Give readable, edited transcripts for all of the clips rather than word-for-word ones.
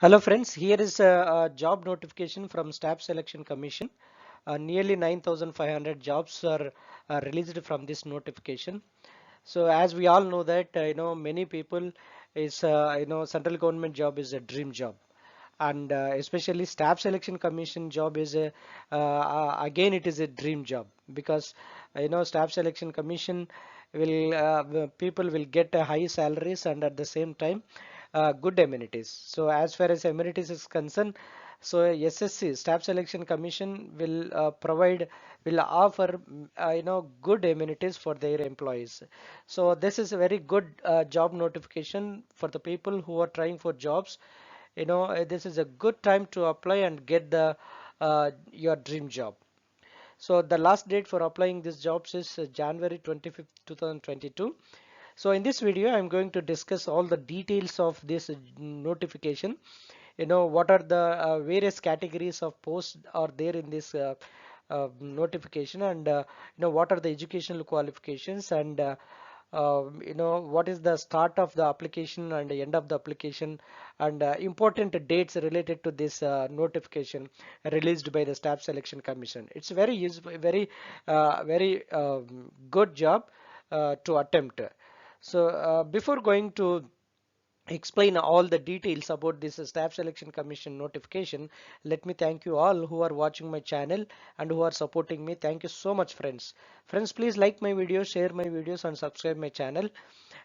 Hello friends, here is a job notification from Staff Selection Commission. Nearly 9,500 jobs are released from this notification. So as we all know that many people is central government job is a dream job, and especially Staff Selection Commission job is a again it is a dream job because Staff Selection Commission will people will get high salaries and at the same time good amenities. So as far as amenities is concerned, so SSC Staff Selection Commission will offer good amenities for their employees. So this is a very good job notification for the people who are trying for jobs. This is a good time to apply and get the your dream job. So the last date for applying these jobs is January 25th 2022. So in this video I'm going to discuss all the details of this notification. What are the various categories of posts are there in this notification, and what are the educational qualifications, and what is the start of the application and the end of the application, and important dates related to this notification released by the Staff Selection Commission. It's very useful, very good job to attempt. So before going to explain all the details about this Staff Selection Commission notification, let me thank you all who are watching my channel and who are supporting me. Thank you so much, friends. Friends, please like my videos, share my videos, and subscribe my channel.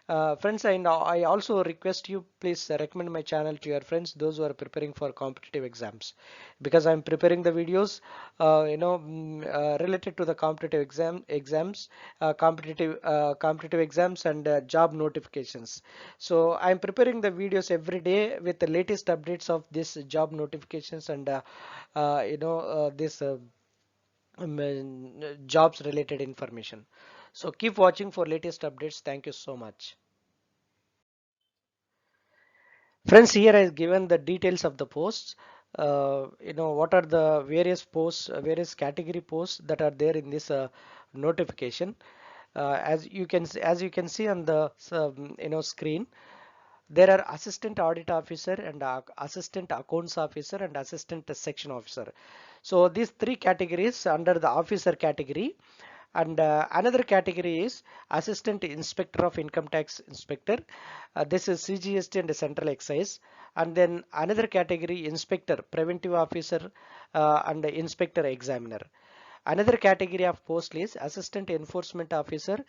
Friends, and I also request you please recommend my channel to your friends, those who are preparing for competitive exams, because I'm preparing the videos related to the competitive exams and job notifications. So I'm preparing the videos every day with the latest updates of this job notifications and this jobs related information. So keep watching for latest updates. Thank you so much. Friends, here I've given the details of the posts. What are the various posts, various category posts that are there in this notification. As you can see on the screen, there are assistant audit officer and assistant accounts officer and assistant section officer. So these three categories under the officer category, and another category is assistant inspector of income tax inspector. This is CGST and central excise. And then another category, inspector preventive officer and inspector examiner. Another category of post is assistant enforcement officer,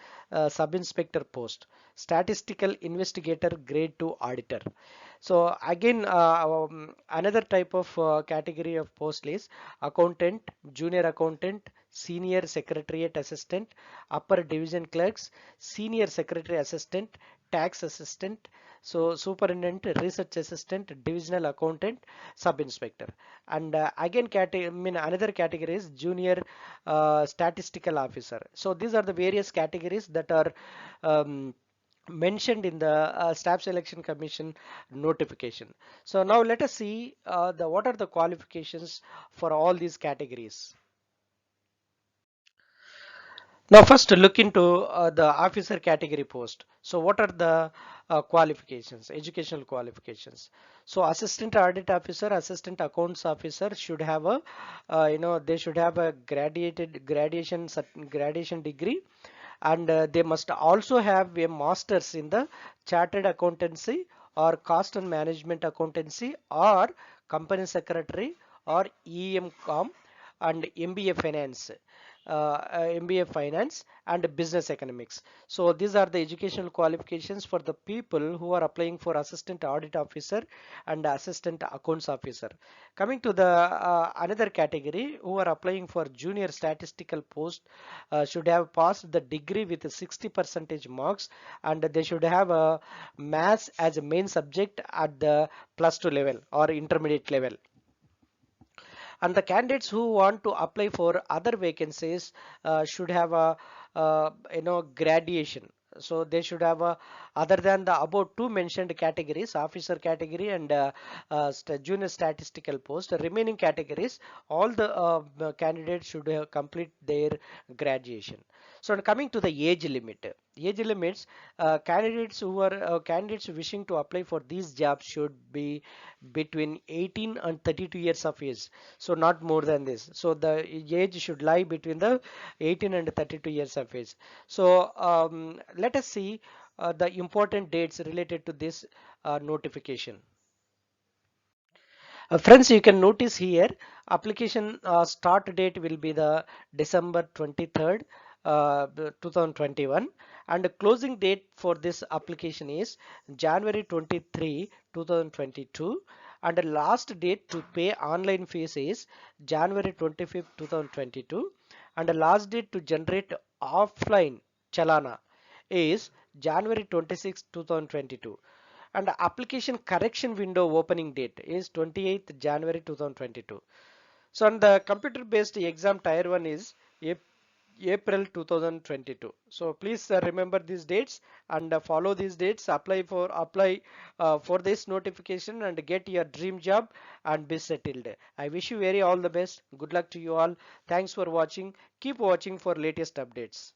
sub inspector post, statistical investigator grade 2 auditor. So again, another type of category of post is accountant, junior accountant, senior secretariat assistant, upper division clerks, senior secretary assistant, tax assistant, so superintendent, research assistant, divisional accountant, sub inspector. And again, another category is junior statistical officer. So these are the various categories that are mentioned in the Staff Selection Commission notification. So now let us see the what are the qualifications for all these categories. Now first look into the officer category post. So what are the qualifications, educational qualifications? So assistant audit officer, assistant accounts officer should have a, they should have a gradation degree, and they must also have a master's in the chartered accountancy or cost and management accountancy or company secretary or EMCOM and MBA finance, MBA finance and business economics. So these are the educational qualifications for the people who are applying for assistant audit officer and assistant accounts officer. Coming to the another category who are applying for junior statistical post, should have passed the degree with 60 percentage marks, and they should have a maths as a main subject at the plus 2 level or intermediate level. And the candidates who want to apply for other vacancies should have a graduation. So they should have a, other than the about two mentioned categories, officer category and junior statistical post, the remaining categories, all the candidates should complete their graduation. So coming to the age limits, candidates wishing to apply for these jobs should be between 18 and 32 years of age. So not more than this. So the age should lie between the 18 and 32 years of age. So let us see the important dates related to this notification. Friends, you can notice here application start date will be the December 23rd, 2021, and the closing date for this application is January 23, 2022, and the last date to pay online fees is January 25th, 2022, and the last date to generate offline chalana is January 26, 2022, and the application correction window opening date is 28th January 2022. So on the computer based exam tier 1 is April 2022. So please remember these dates and follow these dates, apply for this notification and get your dream job and be settled. I wish you very all the best. Good luck to you all. Thanks for watching. Keep watching for latest updates.